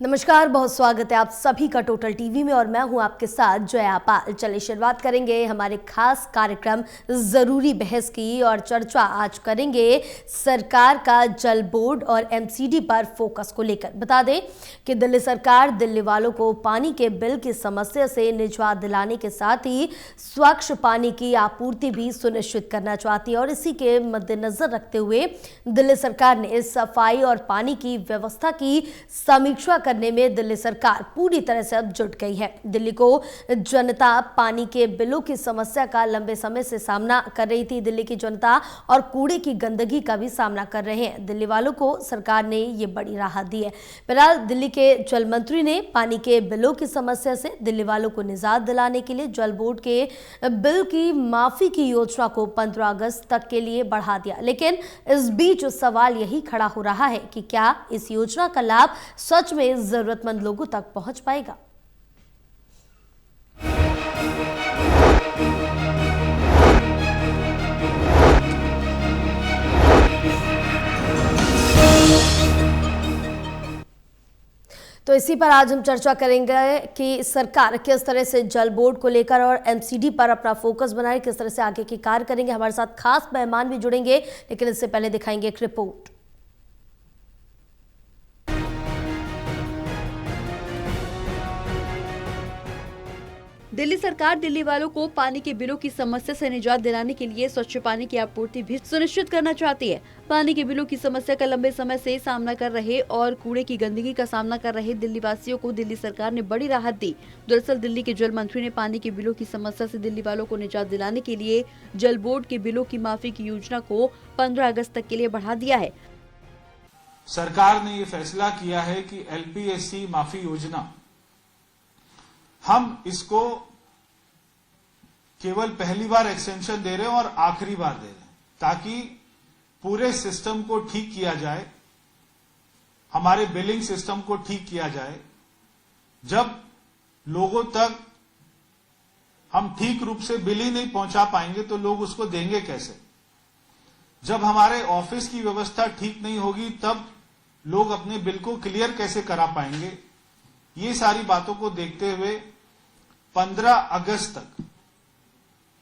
नमस्कार, बहुत स्वागत है आप सभी का टोटल टीवी में और मैं हूं आपके साथ जया पाल। चलिए शुरुआत करेंगे हमारे खास कार्यक्रम जरूरी बहस की और चर्चा आज करेंगे सरकार का जल बोर्ड और एमसीडी पर फोकस को लेकर। बता दें कि दिल्ली सरकार दिल्ली वालों को पानी के बिल की समस्या से निजात दिलाने के साथ ही स्वच्छ पानी की आपूर्ति भी सुनिश्चित करना चाहती है और इसी के मद्देनजर रखते हुए दिल्ली सरकार ने सफाई और पानी की व्यवस्था की समीक्षा करने में दिल्ली सरकार पूरी तरह से अब जुट गई है। दिल्ली को जनता पानी के बिलों की समस्या का लंबे समय से सामना कर रही थी। दिल्ली की जनता और कूड़े की गंदगी का भी सामना कर रहे हैं। दिल्ली वालों को सरकार ने ये बड़ी राहत दी है। फिलहाल दिल्ली के जल मंत्री ने पानी के बिलों की समस्या से दिल्ली वालों को निजात दिलाने के लिए जल बोर्ड के बिल की माफी की योजना को 15 अगस्त तक के लिए बढ़ा दिया। लेकिन इस बीच सवाल यही खड़ा हो रहा है कि क्या इस योजना का लाभ सच में जरूरतमंद लोगों तक पहुंच पाएगा। तो इसी पर आज हम चर्चा करेंगे कि सरकार किस तरह से जल बोर्ड को लेकर और एमसीडी पर अपना फोकस बनाए, किस तरह से आगे की कार्य करेंगे। हमारे साथ खास मेहमान भी जुड़ेंगे, लेकिन इससे पहले दिखाएंगे एक रिपोर्ट। दिल्ली सरकार दिल्ली वालों को पानी के बिलों की समस्या से निजात दिलाने के लिए स्वच्छ पानी की आपूर्ति भी सुनिश्चित करना चाहती है। पानी के बिलों की समस्या का लंबे समय से सामना कर रहे और कूड़े की गंदगी का सामना कर रहे दिल्ली वासियों को दिल्ली सरकार ने बड़ी राहत दी। दरअसल दिल्ली के जल मंत्री ने पानी के बिलों की समस्या से दिल्ली वालों को निजात दिलाने के लिए जल बोर्ड के बिलों की माफी की योजना को 15 अगस्त तक के लिए बढ़ा दिया है। सरकार ने ये फैसला किया है कि एलपीएससी माफी योजना हम इसको केवल पहली बार एक्सटेंशन दे रहे हैं और आखिरी बार दे रहे हैं, ताकि पूरे सिस्टम को ठीक किया जाए, हमारे बिलिंग सिस्टम को ठीक किया जाए। जब लोगों तक हम ठीक रूप से बिल ही नहीं पहुंचा पाएंगे तो लोग उसको देंगे कैसे। जब हमारे ऑफिस की व्यवस्था ठीक नहीं होगी तब लोग अपने बिल को क्लियर कैसे करा पाएंगे। ये सारी बातों को देखते हुए 15 अगस्त तक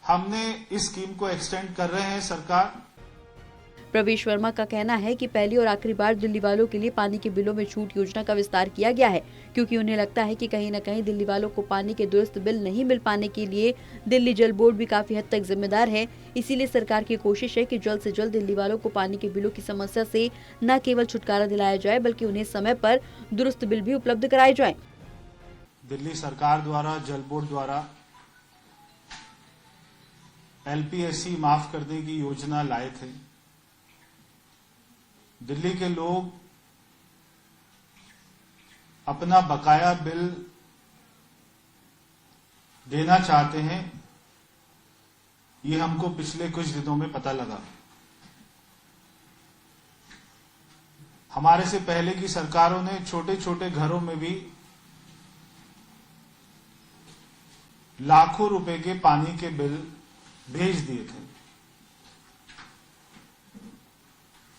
हमने इस स्कीम को एक्सटेंड कर रहे हैं। सरकार प्रवेश वर्मा का कहना है कि पहली और आखिरी बार दिल्ली वालों के लिए पानी के बिलों में छूट योजना का विस्तार किया गया है, क्योंकि उन्हें लगता है कि कहीं न कहीं दिल्ली वालों को पानी के दुरुस्त बिल नहीं मिल पाने के लिए दिल्ली जल बोर्ड भी काफी हद तक जिम्मेदार है। इसीलिए सरकार की कोशिश है कि जल्द से जल्द दिल्ली वालों को पानी के बिलों की समस्या से न केवल छुटकारा दिलाया जाए, बल्कि उन्हें समय पर दुरुस्त बिल भी उपलब्ध कराए जाए। दिल्ली सरकार द्वारा जल बोर्ड द्वारा एलपीएससी माफ करने की योजना लाए थे। दिल्ली के लोग अपना बकाया बिल देना चाहते हैं, ये हमको पिछले कुछ दिनों में पता लगा। हमारे से पहले की सरकारों ने छोटे छोटे घरों में भी लाखों रुपए के पानी के बिल भेज दिए थे,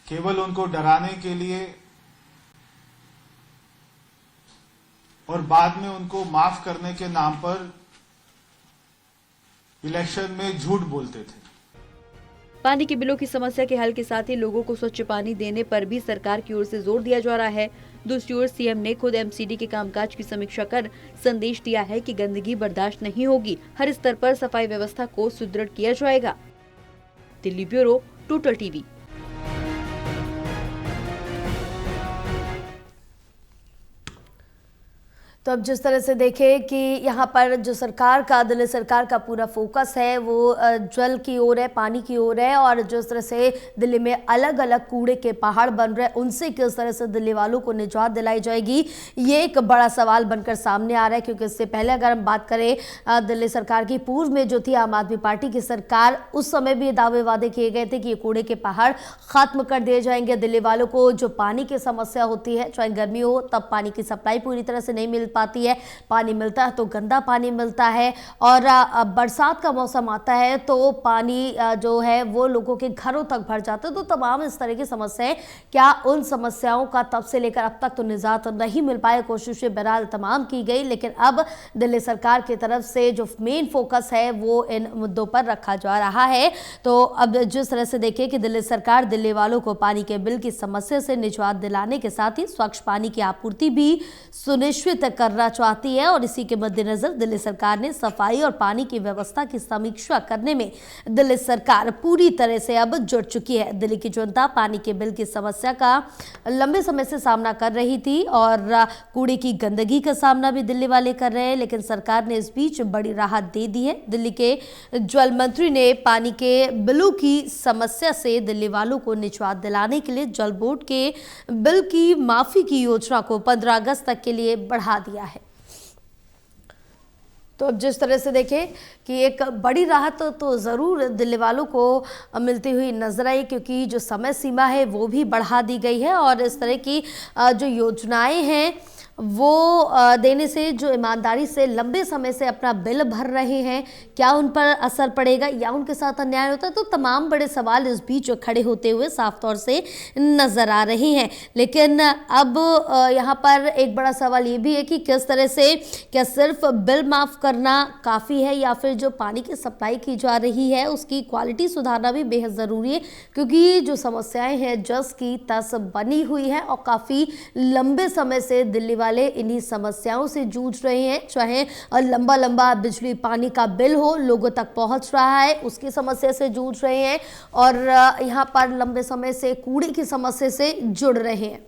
केवल उनको डराने के लिए, और बाद में उनको माफ करने के नाम पर इलेक्शन में झूठ बोलते थे। पानी के बिलों की समस्या के हल के साथ ही लोगों को स्वच्छ पानी देने पर भी सरकार की ओर से जोर दिया जा रहा है। दूसरी ओर सीएम ने खुद एमसीडी के कामकाज की समीक्षा कर संदेश दिया है कि गंदगी बर्दाश्त नहीं होगी, हर स्तर पर सफाई व्यवस्था को सुदृढ़ किया जाएगा। Delhi bureau, total TV. तो अब जिस तरह से देखें कि यहाँ पर जो सरकार का दिल्ली सरकार का पूरा फोकस है वो जल की ओर है, पानी की ओर है, और जिस तरह से दिल्ली में अलग अलग कूड़े के पहाड़ बन रहे हैं उनसे किस तरह से दिल्ली वालों को निजात दिलाई जाएगी, ये एक बड़ा सवाल बनकर सामने आ रहा है। क्योंकि इससे पहले अगर हम बात करें दिल्ली सरकार की पूर्व में जो थी आम आदमी पार्टी की सरकार, उस समय भी दावे वादे किए गए थे कि ये कूड़े के पहाड़ खत्म कर दिए जाएंगे। दिल्ली वालों को जो पानी की समस्या होती है, चाहे गर्मी हो तब पानी की सप्लाई पूरी तरह से नहीं मिलती पाती है। पानी मिलता है तो गंदा पानी मिलता है, और बरसात का मौसम आता है तो पानी जो है वो लोगों के घरों तक भर जाता है। तो तमाम इस तरह की समस्याएं, क्या उन समस्याओं का तब से लेकर अब तक तो निजात नहीं मिल पाए। कोशिशें बहरहाल तमाम की गई, लेकिन अब दिल्ली सरकार की तरफ से जो मेन फोकस है वो इन मुद्दों पर रखा जा रहा है। तो अब जिस तरह से देखिए कि दिल्ली सरकार दिल्ली वालों को पानी के बिल की समस्या से निजात दिलाने के साथ ही स्वच्छ पानी की आपूर्ति भी सुनिश्चित करना चाहती है, और इसी के मद्देनजर दिल्ली सरकार ने सफाई और पानी की व्यवस्था की समीक्षा करने में दिल्ली सरकार पूरी तरह से अब जुट चुकी है। दिल्ली की जनता पानी के बिल की समस्या का लंबे समय से सामना कर रही थी, और कूड़े की गंदगी का सामना भी दिल्ली वाले कर रहे हैं, लेकिन सरकार ने इस बीच बड़ी राहत दे दी है। दिल्ली के जल मंत्री ने पानी के बिलों की समस्या से दिल्ली वालों को निजात दिलाने के लिए जल बोर्ड के बिल की माफी की योजना को 15 अगस्त तक के लिए बढ़ा दिया है। तो अब जिस तरह से देखें कि एक बड़ी राहत तो ज़रूर दिल्ली वालों को मिलती हुई नजर आई, क्योंकि जो समय सीमा है वो भी बढ़ा दी गई है, और इस तरह की जो योजनाएं हैं वो देने से जो ईमानदारी से लंबे समय से अपना बिल भर रहे हैं, क्या उन पर असर पड़ेगा या उनके साथ अन्याय होता है। तो तमाम बड़े सवाल इस बीच खड़े होते हुए साफ तौर से नज़र आ रहे हैं। लेकिन अब यहाँ पर एक बड़ा सवाल ये भी है कि किस तरह से, क्या सिर्फ बिल माफ़ करना काफ़ी है, या फिर जो पानी की सप्लाई की जा रही है उसकी क्वालिटी सुधारना भी बेहद ज़रूरी है, क्योंकि जो समस्याएँ हैं जस की तस बनी हुई है, और काफ़ी लंबे समय से दिल्ली वाले इन्हीं समस्याओं से जूझ रहे हैं। चाहे लंबा लंबा बिजली पानी का बिल हो, लोगों तक पहुंच रहा है, उसकी समस्या से जूझ रहे हैं, और यहां पर लंबे समय से कूड़े की समस्या से जुड़ रहे हैं।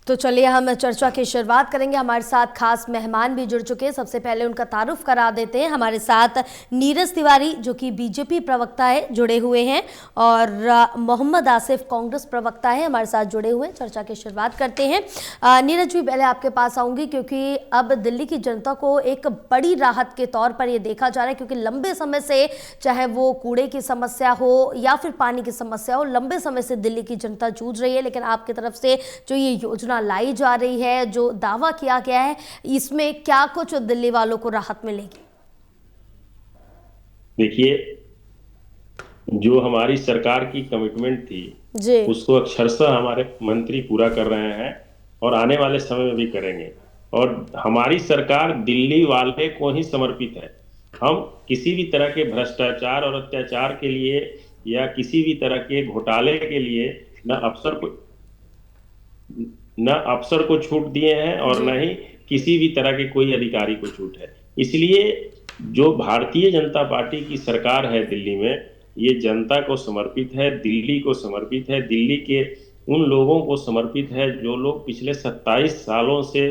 तो चलिए हम चर्चा की शुरुआत करेंगे। हमारे साथ खास मेहमान भी जुड़ चुके हैं। सबसे पहले उनका तारुफ करा देते हैं। हमारे साथ नीरज तिवारी जो कि बीजेपी प्रवक्ता है जुड़े हुए हैं, और मोहम्मद आसिफ कांग्रेस प्रवक्ता है हमारे साथ जुड़े हुए। चर्चा की शुरुआत करते हैं। नीरज भी पहले आपके पास आऊँगी, क्योंकि अब दिल्ली की जनता को एक बड़ी राहत के तौर पर ये देखा जा रहा है, क्योंकि लंबे समय से चाहे वो कूड़े की समस्या हो या फिर पानी की समस्या हो, लंबे समय से दिल्ली की जनता जूझ रही है। लेकिन आपकी तरफ से जो ये योजना लाई जा रही है, जो दावा किया गया है, इसमें क्या कुछ दिल्ली वालों को राहत मिलेगी? देखिए, जो हमारी सरकार की कमिटमेंट थी जी, उसको अक्षरशः हमारे मंत्री पूरा कर रहे हैं, और आने वाले समय में भी करेंगे। और हमारी सरकार दिल्ली वाले को ही समर्पित है। हम किसी भी तरह के भ्रष्टाचार और अत्याचार के लिए या किसी भी तरह के घोटाले के लिए न अफसर को छूट दिए हैं, और न ही किसी भी तरह के कोई अधिकारी को छूट है। इसलिए जो भारतीय जनता पार्टी की सरकार है दिल्ली में, ये जनता को समर्पित है, दिल्ली को समर्पित है, दिल्ली के उन लोगों को समर्पित है जो लोग पिछले 27 सालों से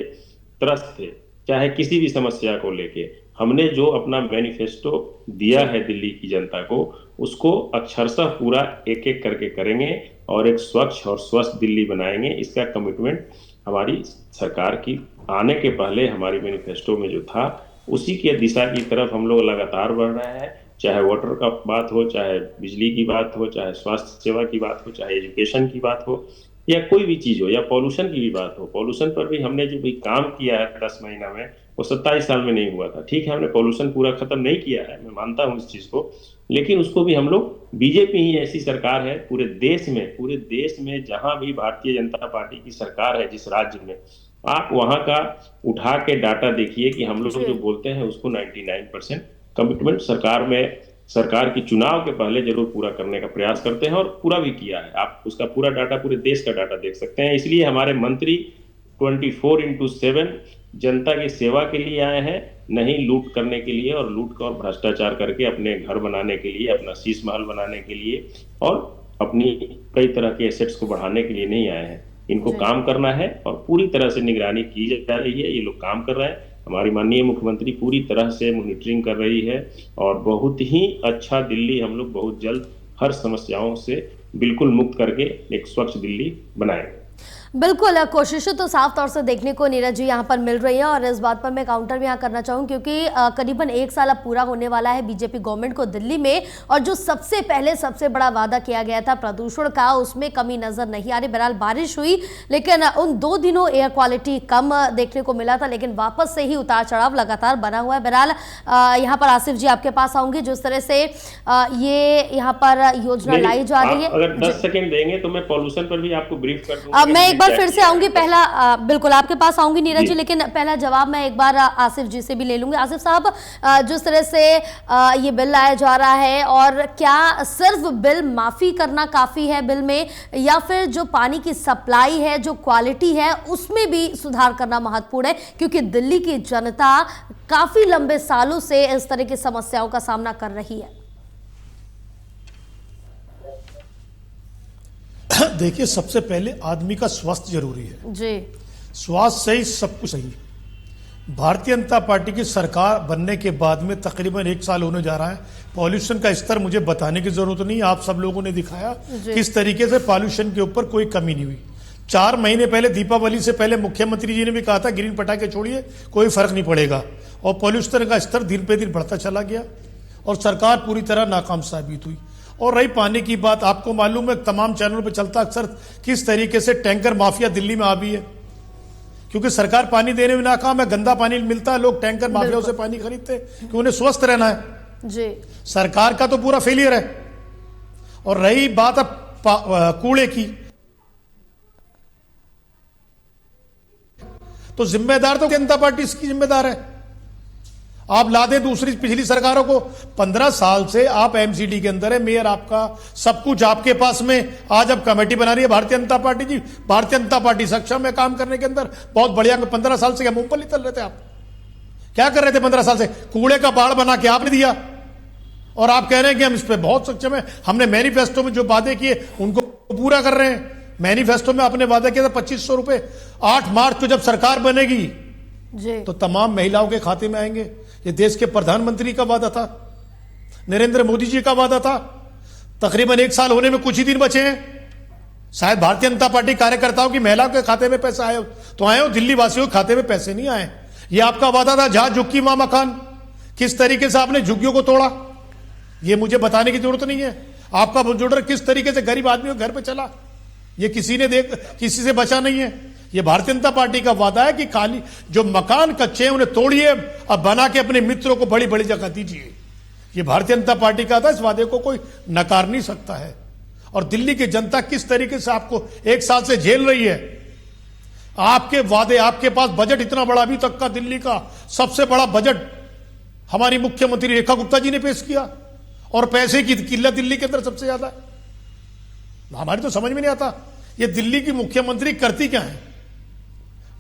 त्रस्त थे, चाहे किसी भी समस्या को लेके। हमने जो अपना मैनिफेस्टो दिया है दिल्ली की जनता को, उसको अक्षरशः पूरा एक एक करके करेंगे, और एक स्वच्छ और स्वस्थ दिल्ली बनाएंगे। इसका कमिटमेंट हमारी सरकार की आने के पहले हमारी मैनिफेस्टो में जो था, उसी के दिशा की तरफ हम लोग लगातार बढ़ रहे हैं। चाहे वाटर का बात हो, चाहे बिजली की बात हो, चाहे स्वास्थ्य सेवा की बात हो, चाहे एजुकेशन की बात हो, या कोई भी चीज हो, या पॉल्यूशन की भी बात हो। पॉल्यूशन पर भी हमने जो भी काम किया है 10 महीना में, वो 27 साल में नहीं हुआ था। ठीक है, हमने पॉल्यूशन पूरा खत्म नहीं किया है, मैं मानता हूँ इस चीज को, लेकिन उसको भी हम लोग, बीजेपी ही ऐसी सरकार है पूरे देश में जहां भी भारतीय जनता पार्टी की सरकार है, जिस राज्य में, आप वहां का उठा के डाटा देखिए कि हम लोग जो बोलते हैं उसको 99% कमिटमेंट सरकार की चुनाव के पहले जरूर पूरा करने का प्रयास करते हैं, और पूरा भी किया है। आप उसका पूरा डाटा, पूरे देश का डाटा देख सकते हैं। इसलिए हमारे मंत्री 24/7 जनता की सेवा के लिए आए हैं, नहीं लूट करने के लिए, और लूट और भ्रष्टाचार करके अपने घर बनाने के लिए, अपना शीश महल बनाने के लिए, और अपनी कई तरह के एसेट्स को बढ़ाने के लिए नहीं आए हैं। इनको काम करना है, और पूरी तरह से निगरानी की जा रही है। ये लोग काम कर रहे हैं। हमारी माननीय मुख्यमंत्री पूरी तरह से मॉनिटरिंग कर रही है, और बहुत ही अच्छा दिल्ली हम लोग बहुत जल्द हर समस्याओं से बिल्कुल मुक्त करके एक स्वच्छ दिल्ली बनाएंगे। बिल्कुल, कोशिशें तो साफ तौर से देखने को नीरज जी यहाँ पर मिल रही हैं और इस बात पर मैं काउंटर भी यहाँ करना चाहूँ क्योंकि करीबन 1 साल अब पूरा होने वाला है बीजेपी गवर्नमेंट को दिल्ली में, और जो सबसे पहले सबसे बड़ा वादा किया गया था प्रदूषण का, उसमें कमी नजर नहीं आ रही। बहरहाल बारिश हुई लेकिन उन 2 दिनों एयर क्वालिटी कम देखने को मिला था, लेकिन वापस से ही उतार चढ़ाव लगातार बना हुआ है। बहरहाल यहाँ पर आसिफ जी आपके पास आऊंगी, जिस तरह से ये यहाँ पर योजना लाई जा रही है। अगर 10 सेकंड देंगे तो मैं पॉल्यूशन पर भी आपको ब्रीफ कर दूंगा। मैं एक बार फिर से आऊंगी, पहला बिल्कुल आपके पास आऊंगी नीरज जी, लेकिन पहला जवाब मैं एक बार आसिफ जी से भी ले लूंगी। आसिफ साहब, जिस तरह से ये बिल लाया जा रहा है, और क्या सिर्फ बिल माफी करना काफी है बिल में, या फिर जो पानी की सप्लाई है, जो क्वालिटी है, उसमें भी सुधार करना महत्वपूर्ण है? क्योंकि दिल्ली की जनता काफी लंबे सालों से इस तरह की समस्याओं का सामना कर रही है। देखिए, सबसे पहले आदमी का स्वास्थ्य जरूरी है जी। स्वास्थ्य सही, सब कुछ सही। भारतीय जनता पार्टी की सरकार बनने के बाद में तकरीबन 1 साल होने जा रहा है। पॉल्यूशन का स्तर मुझे बताने की जरूरत नहीं, आप सब लोगों ने दिखाया किस तरीके से पॉल्यूशन के ऊपर कोई कमी नहीं हुई। 4 महीने पहले, दीपावली से पहले, मुख्यमंत्री जी ने भी कहा था ग्रीन पटाखे छोड़िए, कोई फर्क नहीं पड़ेगा, और पॉल्यूशन का स्तर दिन पे दिन बढ़ता चला गया और सरकार पूरी तरह नाकाम साबित हुई। और रही पानी की बात, आपको मालूम है तमाम चैनलों पे चलता अक्सर किस तरीके से टैंकर माफिया दिल्ली में आ भी है, क्योंकि सरकार पानी देने में नाकाम है, गंदा पानी मिलता है, लोग टैंकर माफियाओं से पानी खरीदते क्योंकि उन्हें स्वस्थ रहना है जी। सरकार का तो पूरा फेलियर है। और रही बात अब कूड़े की, तो जिम्मेदार तो जनता पार्टी इसकी जिम्मेदार है। आप ला दें दूसरी पिछली सरकारों को, 15 साल से आप एमसीडी के अंदर है, मेयर आपका, सब कुछ आपके पास में। आज अब कमेटी बना रही है भारतीय जनता पार्टी जी। भारतीय जनता पार्टी सक्षम है काम करने के अंदर, बहुत बढ़िया। 15 साल से क्या मूंगफली तल रहे थे आप? क्या कर रहे थे 15 साल से? कूड़े का पहाड़ बना के आपने दिया, और आप कह रहे हैं कि हम इस पर बहुत सक्षम है। हमने मैनिफेस्टो में जो वादे किए उनको पूरा कर रहे हैं। मैनिफेस्टो में आपने वादा किया था 2500 रुपए, 8 मार्च को जब सरकार बनेगी तो तमाम महिलाओं के खाते में आएंगे। ये देश के प्रधानमंत्री का वादा था, नरेंद्र मोदी जी का वादा था। तकरीबन 1 साल होने में कुछ ही दिन बचे हैं। शायद भारतीय जनता पार्टी कार्यकर्ताओं की महिलाओं के खाते में पैसा आए तो आए हो, दिल्ली वासियों के खाते में पैसे नहीं आए। ये आपका वादा था, जहां झुग्गी वहां मकान। किस तरीके से आपने झुग्गियों को तोड़ा, ये मुझे बताने की जरूरत नहीं है। आपका बुलडोजर किस तरीके से गरीब आदमियों के घर पे चला, ये किसी से बचा नहीं है। ये भारतीय जनता पार्टी का वादा है कि खाली जो मकान कच्चे हैं उन्हें तोड़िए, अब बना के अपने मित्रों को बड़ी बड़ी जगह दीजिए। ये भारतीय जनता पार्टी का था, इस वादे को कोई नकार नहीं सकता है। और दिल्ली की जनता किस तरीके से आपको 1 साल से झेल रही है। आपके वादे, आपके पास बजट इतना बड़ा, अभी तक का दिल्ली का सबसे बड़ा बजट हमारी मुख्यमंत्री रेखा गुप्ता जी ने पेश किया, और पैसे की किल्लत दिल्ली के अंदर सबसे ज्यादा है। हमारी तो समझ में नहीं आता ये दिल्ली की मुख्यमंत्री करती क्या है।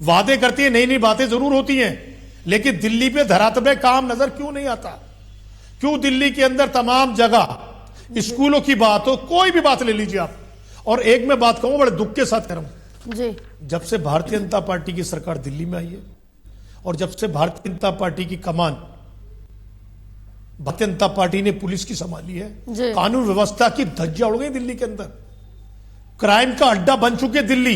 वादे करती है, नई नई बातें जरूर होती हैं, लेकिन दिल्ली पे धरातल पे काम नजर क्यों नहीं आता? क्यों दिल्ली के अंदर तमाम जगह स्कूलों की बात हो, कोई भी बात ले लीजिए आप। और एक मैं बात कहूं, बड़े दुख के साथ कह रहा हूं जी, जब से भारतीय जनता पार्टी की सरकार दिल्ली में आई है और जब से भारतीय जनता पार्टी की कमान भारतीय जनता पार्टी ने पुलिस की संभाली है, कानून व्यवस्था की धज्जियां उड़ गई दिल्ली के अंदर। क्राइम का अड्डा बन चुके दिल्ली,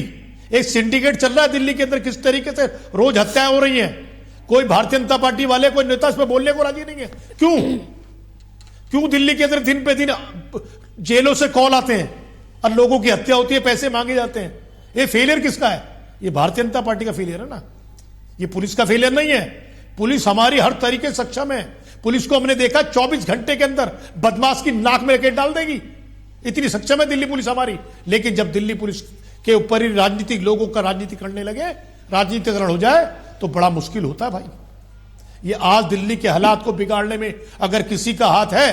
एक सिंडिकेट चल रहा है दिल्ली के अंदर। किस तरीके से रोज हत्याएं हो रही हैं, कोई भारतीय जनता पार्टी वाले, कोई नेता इस पर बोलने को राजी नहीं है। क्यों दिल्ली के अंदर दिन पे दिन जेलों से कॉल आते हैं और लोगों की हत्या होती है, पैसे मांगे जाते हैं? ये फेलियर किसका है? ये भारतीय जनता पार्टी का फेलियर है ना, ये पुलिस का फेलियर नहीं है। पुलिस हमारी हर तरीके से सक्षम है। पुलिस को हमने देखा 24 घंटे के अंदर बदमाश की नाक में रकेट डाल देगी, इतनी सक्षम है दिल्ली पुलिस हमारी। लेकिन जब दिल्ली पुलिस के ऊपर ही राजनीतिक लोगों का राजनीति करने लगे, राजनीतिकरण हो जाए, तो बड़ा मुश्किल होता है भाई। ये आज दिल्ली के हालात को बिगाड़ने में अगर किसी का हाथ है,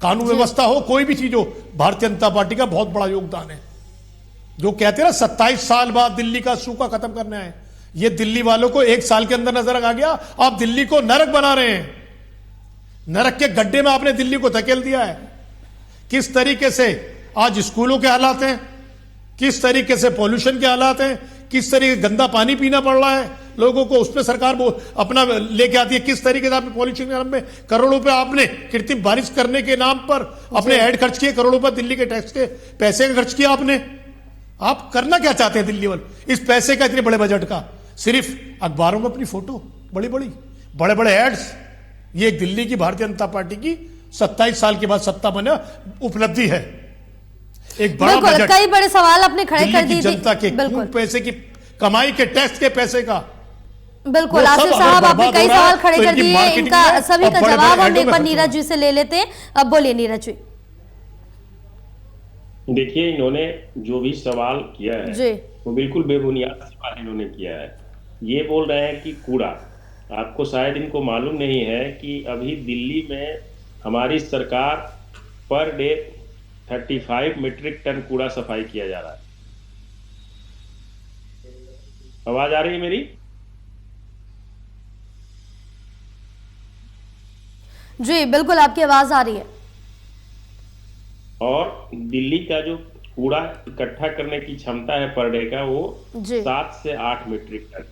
कानून व्यवस्था हो, कोई भी चीज हो, भारतीय जनता पार्टी का बहुत बड़ा योगदान है। जो कहते हैं ना 27 साल बाद दिल्ली का सूखा खत्म करना है, ये दिल्ली वालों को 1 साल के अंदर नजर आ गया। आप दिल्ली को नरक बना रहे हैं, नरक के गड्ढे में आपने दिल्ली को धकेल दिया है। किस तरीके से आज स्कूलों के हालात हैं, किस तरीके से पॉल्यूशन के हालात हैं, किस तरीके गंदा पानी पीना पड़ रहा है, लोगों को, उस पर सरकार वो अपना लेके आती है। किस तरीके से आपने पॉल्यूशन के नाम में करोड़ों रुपए आपने कृत्रिम बारिश करने के नाम पर अपने ऐड खर्च किए, करोड़ों रुपए दिल्ली के टैक्स के पैसे का खर्च किया आपने। आप करना क्या चाहते हैं दिल्ली वाले इस पैसे का, इतने बड़े बजट का? सिर्फ अखबारों में अपनी फोटो, बड़ी बड़ी बड़े बड़े एड्स। ये दिल्ली की भारतीय जनता पार्टी की 27 साल के बाद सत्ता बने उपलब्धि है। एक बड़ा बजट, कई बड़े सवाल आपने खड़े कर दिए जनता के खून पैसे की कमाई के, टैक्स के पैसे का। बिल्कुल आसिफ साहब, आपने कई सवाल खड़े कर दिए, इनका सभी का जवाब हम एक बार नीरज जी से ले लेते हैं। अब बोलिए नीरज जी। देखिए, इन्होंने जो भी सवाल किया है जी, वो बिल्कुल बेबुनियाद सवाल इन्होंने किया है। ये बोल रहे हैं कि कूड़ा, आपको शायद इनको मालूम नहीं है कि अभी दिल्ली में हमारी सरकार पर डे 35 मीट्रिक टन कूड़ा सफाई किया जा रहा है। आवाज आ रही है मेरी? जी बिल्कुल आपकी आवाज आ रही है। और दिल्ली का जो कूड़ा इकट्ठा करने की क्षमता है पर डे का, वो 7 से 8 मीट्रिक टन।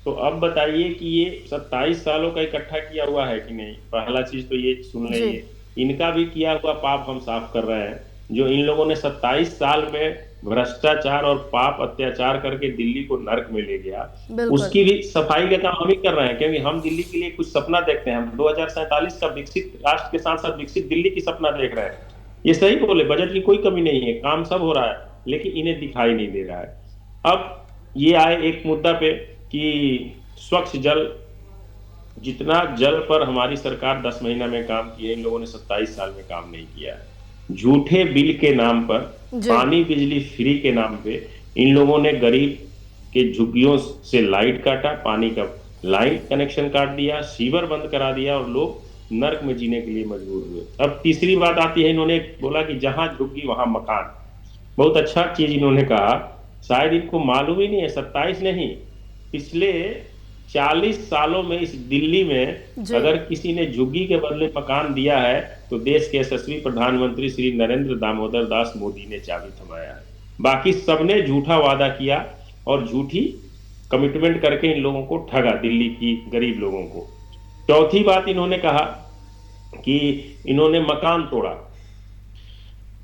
तो अब बताइए कि ये 27 सालों का इकट्ठा किया हुआ है कि नहीं? पहला चीज तो ये सुन लीजिए, इनका भी किया हुआ पाप हम साफ कर रहे हैं। जो इन लोगों ने 27 साल में भ्रष्टाचार और पाप अत्याचार करके दिल्ली को नर्क में ले गया, उसकी भी सफाई का काम हम ही कर रहे हैं। क्योंकि हम दिल्ली के लिए कुछ सपना देखते हैं, हम 2047 का विकसित राष्ट्र के साथ साथ विकसित दिल्ली की सपना देख रहे हैं। ये सही बोले, बजट की कोई कमी नहीं है, काम सब हो रहा है, लेकिन इन्हें दिखाई नहीं दे रहा है। अब ये आए एक मुद्दा पे कि स्वच्छ जल, जितना जल पर हमारी सरकार 10 महीना में काम की है, इन लोगों ने 27 साल में काम नहीं किया है। झूठे बिल के नाम पर, पानी बिजली फ्री के नाम पे इन लोगों ने गरीब के झुग्गियों से लाइट काटा, पानी का लाइन कनेक्शन काट दिया, सीवर बंद करा दिया और लोग नर्क में जीने के लिए मजबूर हुए। अब तीसरी बात आती है, इन्होंने बोला कि जहां झुग्गी वहां मकान। बहुत अच्छा चीज इन्होंने कहा, शायद इनको मालूम ही नहीं है, 27 नहीं, पिछले 40 सालों में इस दिल्ली में अगर किसी ने झुग्गी के बदले मकान दिया है तो देश के यशस्वी प्रधानमंत्री श्री नरेंद्र दामोदर दास मोदी ने चाबी थमाया है। बाकी सबने झूठा वादा किया और झूठी कमिटमेंट करके इन लोगों को ठगा, दिल्ली की गरीब लोगों को। चौथी बात इन्होंने कहा कि इन्होंने मकान तोड़ा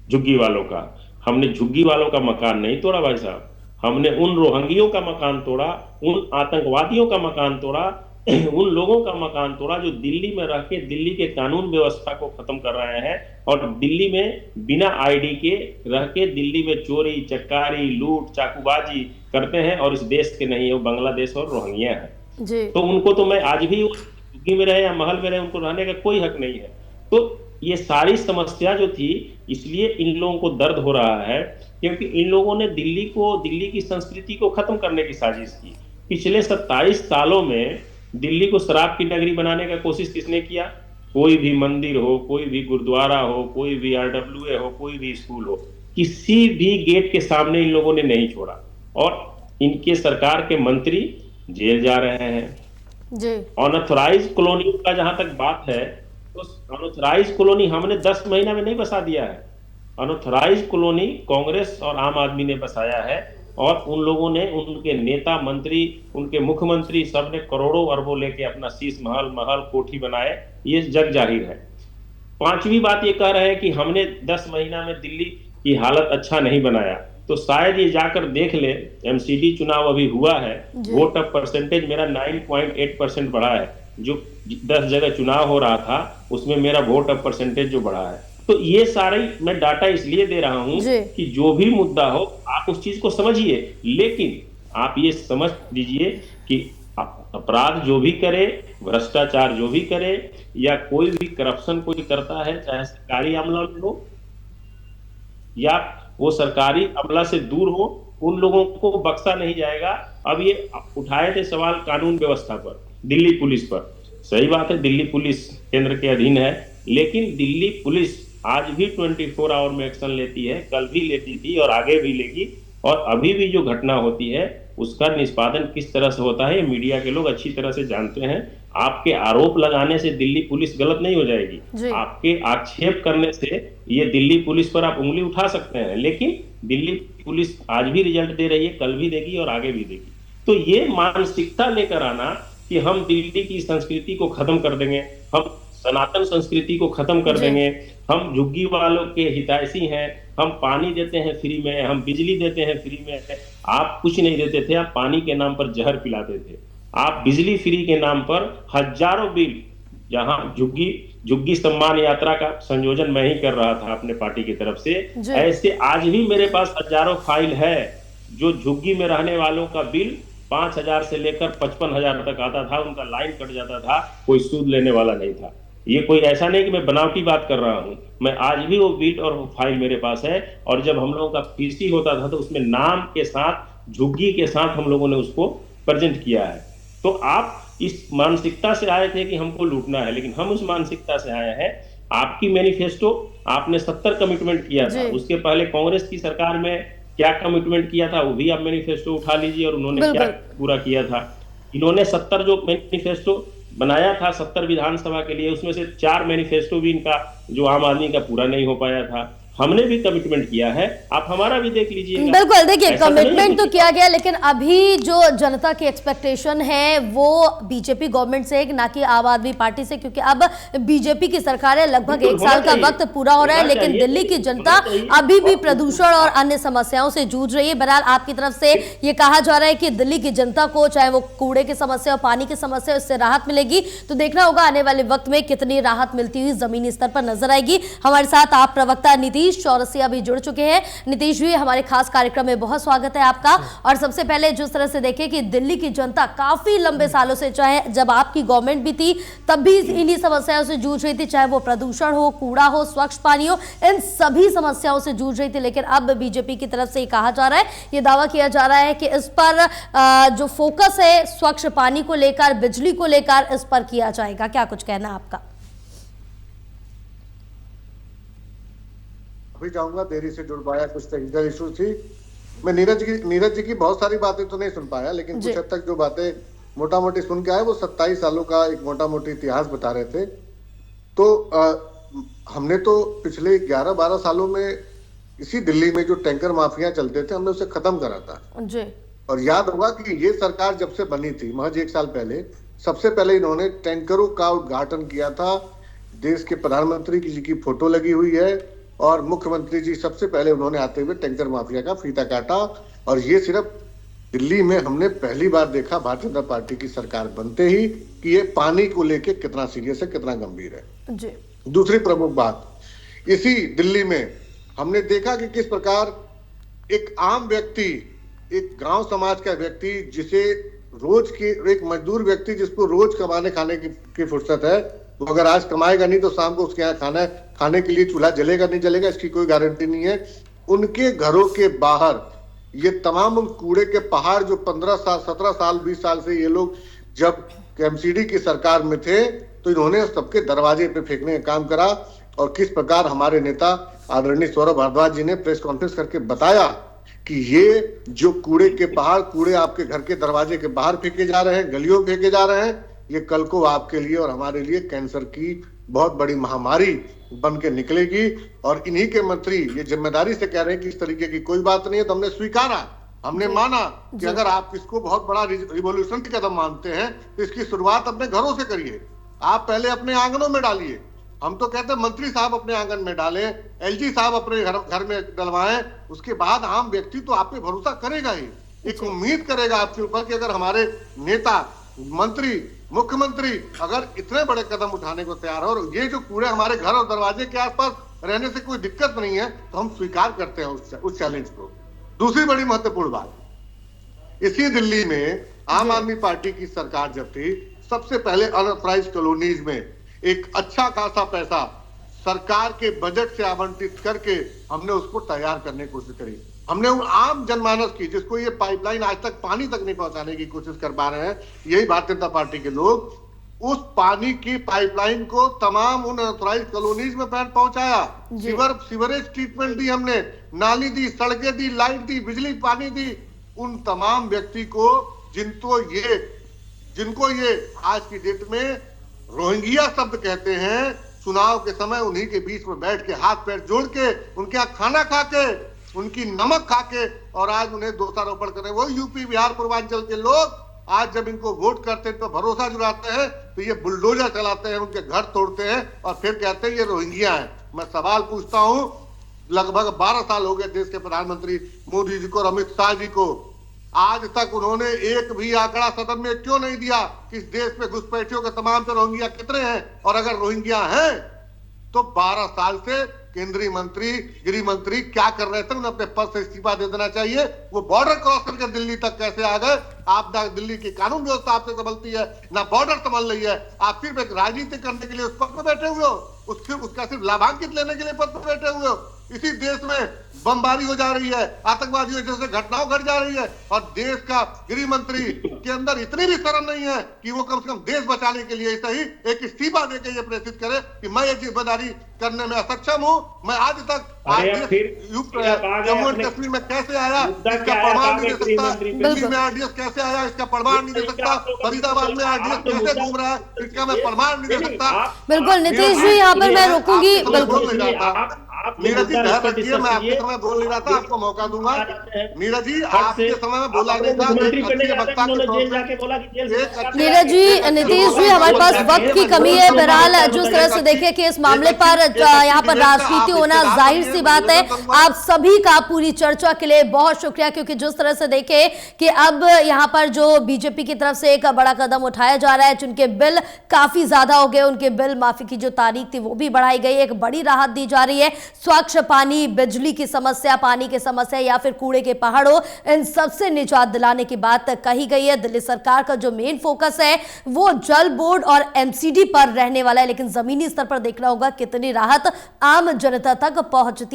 झुग्गी वालों का। हमने झुग्गी वालों का मकान नहीं तोड़ा भाई साहब, हमने उन रोहंगियों का मकान तोड़ा, उन आतंकवादियों का मकान तोड़ा, उन लोगों का मकान तोड़ा जो दिल्ली में रह के दिल्ली के कानून व्यवस्था को खत्म कर रहे हैं और दिल्ली में बिना आईडी के रह के दिल्ली में चोरी चकारी लूट चाकूबाजी करते हैं और इस देश के नहीं है, वो बांग्लादेश और रोहिंग्या है। तो उनको तो मैं आज भी झुग्गी में रहे या महल में रहे, उनको रहने का कोई हक नहीं है। तो ये सारी समस्या जो थी, इसलिए इन लोगों को दर्द हो रहा है क्योंकि इन लोगों ने दिल्ली की संस्कृति को खत्म करने की साजिश की। पिछले 27 सालों में दिल्ली को शराब की नगरी बनाने का कोशिश किसने किया? कोई भी मंदिर हो, कोई भी गुरुद्वारा हो, कोई भी RWA हो, कोई भी स्कूल हो, किसी भी गेट के सामने इन लोगों ने नहीं छोड़ा और इनके सरकार के मंत्री जेल जा रहे हैं। अनऑथराइज्ड कॉलोनी का जहां तक बात है, तो अनऑथराइज्ड कॉलोनी हमने 10 महीना में नहीं बसा दिया है। अनऑथराइज्ड कॉलोनी कांग्रेस और आम आदमी ने बसाया है और उन लोगों ने, उनके नेता मंत्री, उनके मुख्यमंत्री सब ने करोड़ों अरबों लेके अपना शीश महल कोठी बनाए, ये जग जाहिर है। पांचवी बात ये कह रहे हैं कि हमने 10 महीना में दिल्ली की हालत अच्छा नहीं बनाया, तो शायद ये जाकर देख ले, MCD चुनाव अभी हुआ है, वोट ऑफ परसेंटेज मेरा 9.8% बढ़ा है। जो 10 जगह चुनाव हो रहा था उसमें मेरा वोट ऑफ परसेंटेज जो बढ़ा है। तो ये सारे मैं डाटा इसलिए दे रहा हूं कि जो भी मुद्दा हो आप उस चीज को समझिए, लेकिन आप ये समझ लीजिए कि अपराध जो भी करे, भ्रष्टाचार जो भी करे या कोई भी करप्शन कोई करता है, चाहे सरकारी अमला में हो या वो सरकारी अमला से दूर हो, उन लोगों को बख्शा नहीं जाएगा। अब ये उठाए थे सवाल कानून व्यवस्था पर, दिल्ली पुलिस पर। सही बात है, दिल्ली पुलिस केंद्र के अधीन है, लेकिन दिल्ली पुलिस आज भी 24 आवर में एक्शन लेती है, कल भी लेती थी और आगे भी लेगी। और अभी भी जो घटना होती है उसका निष्पादन किस तरह से होता है, मीडिया के लोग अच्छी तरह से जानते हैं। आपके आरोप लगाने से दिल्ली पुलिस गलत नहीं हो जाएगी, आपके आक्षेप करने से ये दिल्ली पुलिस पर आप उंगली उठा सकते हैं, लेकिन दिल्ली पुलिस आज भी रिजल्ट दे रही है, कल भी देगी और आगे भी देगी। तो ये मानसिकता लेकर आना कि हम दिल्ली की संस्कृति को खत्म कर देंगे, हम सनातन संस्कृति को खत्म कर देंगे, हम झुग्गी वालों के हितैषी हैं, हम पानी देते हैं फ्री में, हम बिजली देते हैं फ्री में। आप कुछ नहीं देते थे, आप पानी के नाम पर जहर पिलाते थे। आप बिजली फ्री के नाम पर हजारों बिल, जहां झुग्गी सम्मान यात्रा का संयोजन मैं ही कर रहा था अपने पार्टी की तरफ से, ऐसे आज भी मेरे पास हजारों फाइल है जो झुग्गी में रहने वालों का बिल 5,000 से लेकर 55,000 तक आता था, उनका लाइन कट जाता था, कोई सूद लेने वाला नहीं था। ये कोई ऐसा नहीं कि मैं बनावटी बात कर रहा हूं, मैं आज भी वो बिल और वो फाइल मेरे पास है। और जब हम लोगों का पीसी होता था तो उसमें नाम के साथ, झुग्गी के साथ हम लोगों ने उसको प्रेजेंट किया है। तो आप इस मानसिकता से आए थे कि हमको लूटना है, लेकिन हम उस मानसिकता से आए हैं। आपकी मैनिफेस्टो, आपने 70 कमिटमेंट किया था, उसके पहले कांग्रेस की सरकार में क्या कमिटमेंट किया था वो भी आप मैनिफेस्टो उठा लीजिए और उन्होंने क्या पूरा किया था। इन्होंने 70 जो मैनिफेस्टो बनाया था 70 विधानसभा के लिए, उसमें से 4 मैनिफेस्टो भी इनका जो आम आदमी का पूरा नहीं हो पाया था। हमने भी कमिटमेंट किया है, आप हमारा भी देख लीजिएगा। बिल्कुल, देखिए कमिटमेंट तो किया गया, लेकिन अभी जो जनता की एक्सपेक्टेशन है वो बीजेपी गवर्नमेंट से ना कि आम आदमी पार्टी से, क्योंकि अब बीजेपी की सरकार है, लगभग 1 साल का वक्त पूरा हो रहा है, लेकिन दिल्ली की जनता अभी भी प्रदूषण और अन्य समस्याओं से जूझ रही है। बहरहाल आपकी तरफ से ये कहा जा रहा है कि दिल्ली की जनता को चाहे वो कूड़े की समस्या और पानी की समस्या, इससे राहत मिलेगी। तो देखना होगा आने वाले वक्त में कितनी राहत मिलती हुई जमीनी स्तर पर नजर आएगी। हमारे साथ आप प्रवक्ता नीतीश चौरसिया भी जुड़ चुके हैं। नीतीश जी, हमारे खास कार्यक्रम में बहुत स्वागत है आपका। और सबसे पहले जिस तरह से देखें कि दिल्ली की जनता काफी लंबे सालों से, चाहे जब आपकी गवर्नमेंट भी थी तब भी इन्हीं समस्याओं से जूझ रही थी, चाहे वो प्रदूषण हो, कूड़ा हो, स्वच्छ पानी हो, इन सभी समस्याओं से जूझ रही थी। लेकिन अब बीजेपी की तरफ से कहा जा रहा है, ये दावा किया जा रहा है कि इस पर जो फोकस है स्वच्छ पानी को लेकर, बिजली को लेकर, इस पर किया जाएगा। क्या कुछ कहना आपका? अभी जाऊंगा, देरी से जुड़ पाया, कुछ टेक्निकल इशू थी। मैं नीरज जी की बहुत सारी बातें तो नहीं सुन पाया, लेकिन कुछ हद तक जो बातें मोटा मोटी सुन के आए वो 27 सालों का एक मोटा मोटी इतिहास बता रहे थे। तो हमने तो पिछले 11-12 सालों में इसी दिल्ली में जो टैंकर माफिया चलते थे, हमने उसे खत्म करा था जी। और याद होगा कि ये सरकार जब से बनी थी महज 1 साल पहले, सबसे पहले इन्होंने टैंकरों का उद्घाटन किया था। देश के प्रधानमंत्री जी की फोटो लगी हुई है और मुख्यमंत्री जी सबसे पहले उन्होंने आते हुए टैंकर माफिया का फीता काटा। और ये सिर्फ दिल्ली में हमने पहली बार देखा भारतीय जनता पार्टी की सरकार बनते ही कि ये पानी को लेके कितना सीरियस है, कितना गंभीर है जी। दूसरी प्रमुख बात, इसी दिल्ली में हमने देखा कि किस प्रकार एक आम व्यक्ति, एक गांव समाज का व्यक्ति, जिसे रोज के, एक मजदूर व्यक्ति जिसको रोज कमाने खाने की फुर्सत है, वो अगर आज कमाएगा नहीं तो शाम को उसके यहाँ खाने के लिए चूल्हा जलेगा नहीं जलेगा, इसकी कोई गारंटी नहीं है। उनके घरों के बाहर ये तमाम उन कूड़े के पहाड़ जो 15 साल, 17 साल, 20 साल से ये लोग जब एमसीडी की सरकार में थे तो इन्होंने सबके दरवाजे पे फेंकने का काम करा। और किस प्रकार हमारे नेता आदरणीय सौरभ भारद्वाज जी ने प्रेस कॉन्फ्रेंस करके बताया कि ये जो कूड़े के पहाड़, कूड़े आपके घर के दरवाजे के बाहर फेंके जा रहे हैं, गलियों में फेंके जा रहे हैं, ये कल को आपके लिए और हमारे लिए कैंसर की बहुत बड़ी महामारी बन के निकलेगी। और इन्हीं के मंत्री ये जिम्मेदारी से कह रहे हैं कि इस तरीके की कोई बात नहीं है। तो हमने स्वीकारा, हमने माना कि अगर आप इसको बहुत बड़ा रिवॉल्यूशन की कदम मानते हैं तो इसकी शुरुआत अपने घरों से करिए, आप पहले अपने आंगनों में डालिए। हम तो कहते हैं मंत्री साहब अपने आंगन में डालें, एलजी साहब अपने घर में डलवाएं, उसके बाद आम व्यक्ति तो आप पे भरोसा करेगा ही, एक उम्मीद करेगा आपके ऊपर कि अगर हमारे नेता, मंत्री, मुख्यमंत्री अगर इतने बड़े कदम उठाने को तैयार हो और ये जो कूड़े हमारे घर और दरवाजे के आसपास रहने से कोई दिक्कत नहीं है, तो हम स्वीकार करते हैं उस चैलेंज को। दूसरी बड़ी महत्वपूर्ण बात, इसी दिल्ली में आम आदमी पार्टी की सरकार जब थी, सबसे पहले अनऑथराइज्ड कॉलोनीज में एक अच्छा खासा पैसा सरकार के बजट से आवंटित करके हमने उसको तैयार करने की कोशिश करी। हमने उन आम जनमानस की, जिसको ये पाइपलाइन आज तक पानी तक नहीं पहुंचाने की कोशिश कर पा रहे हैं, यही भारतीय जनता पार्टी के लोग, उस पानी की पाइपलाइन को तमाम उन अनऑथराइज्ड कॉलोनीज में पहुंचाया। सीवरेज ट्रीटमेंट दी हमने, नाली दी, सड़कें दी, लाइट दी, बिजली पानी दी उन तमाम व्यक्ति को जिनको ये आज की डेट में रोहिंग्या शब्द कहते हैं। चुनाव के समय उन्हीं के बीच में बैठ के हाथ पैर जोड़ के उनके यहाँ खाना खा के उनकी नमक खा के और आज उन्हें दोषारोपण कर रहे हैं। वो यूपी बिहार पूर्वांचल के लोग आज जब इनको वोट करते हैं तो भरोसा जुटाते हैं, तो ये बुलडोजर चलाते हैं, उनके घर तोड़ते हैं और फिर कहते हैं ये रोहिंग्या है। मैं सवाल पूछता हूं, लगभग 12 साल हो गए देश के प्रधानमंत्री मोदी जी को और अमित शाह जी को, आज तक उन्होंने एक भी आंकड़ा सदन में क्यों नहीं दिया कि इस देश में घुसपैठियों के तमाम से रोहिंग्या कितने हैं, और अगर रोहिंग्या हैं तो 12 साल से केंद्रीय मंत्री, गृह मंत्री क्या कर रहे थे? उन्हें अपने पद से इस्तीफा दे देना चाहिए। वो बॉर्डर क्रॉस करके दिल्ली तक कैसे आ गए? आप ना दिल्ली की कानून व्यवस्था आपसे संभलती है, ना बॉर्डर संभल रही है, आप सिर्फ एक राजनीति करने के लिए उस पद पर बैठे हुए हो, उसका सिर्फ लाभांकित लेने के लिए पद पर बैठे हुए हो। इसी देश में बमबारी हो जा रही है, आतंकवादियों जैसे घटनाओं घट जा रही है, और देश का गृह मंत्री के अंदर इतनी भी शर्म नहीं है कि वो कम से कम देश बचाने के लिए सही एक इस्तीफा देकर ये प्रेषित करे कि मैं ये जिम्मेदारी करने में असक्षम हूं। मैं आज तक जम्मू एंड कश्मीर में कैसे आया इसका प्रमाण नहीं दे सकता, दिल्ली में आरडीएस कैसे आया इसका प्रमाण नहीं दे सकता, फरीदाबाद में आरडीएस कैसे घूम रहा है इसका मैं प्रमाण नहीं दे सकता। बिल्कुल नीतीश जी, यहाँ पर मैं रोकूंगी। नीरज जी ध्यान रखिए, मैं आपके समय बोल नहीं रहा था, आपको मौका दूंगा। नीरज जी आपके समय में बोला नहीं था, नीरज जी, नीतीश जी, हमारे पास वक्त की कमी है। बहरहाल जिस तरह से देखें कि इस मामले पर यहाँ पर राजनीति होना जाहिर सी बात है। आप सभी का पूरी चर्चा के लिए बहुत शुक्रिया, क्योंकि जिस तरह से देखें कि अब यहाँ पर जो बीजेपी की तरफ से एक बड़ा कदम उठाया जा रहा है, जिनके बिल काफी ज्यादा हो गए, उनके बिल माफी की जो तारीख थी वो भी बढ़ाई गई, एक बड़ी राहत दी जा रही है। स्वच्छ पानी, बिजली की समस्या, पानी की समस्या या फिर कूड़े के पहाड़ों, इन सबसे निजात दिलाने की बात कही गई है। दिल्ली सरकार का जो मेन फोकस है वो जल बोर्ड और एमसीडी पर रहने वाला है, लेकिन जमीनी स्तर पर देखना होगा कितनी राहत आम जनता तक पहुंचती है।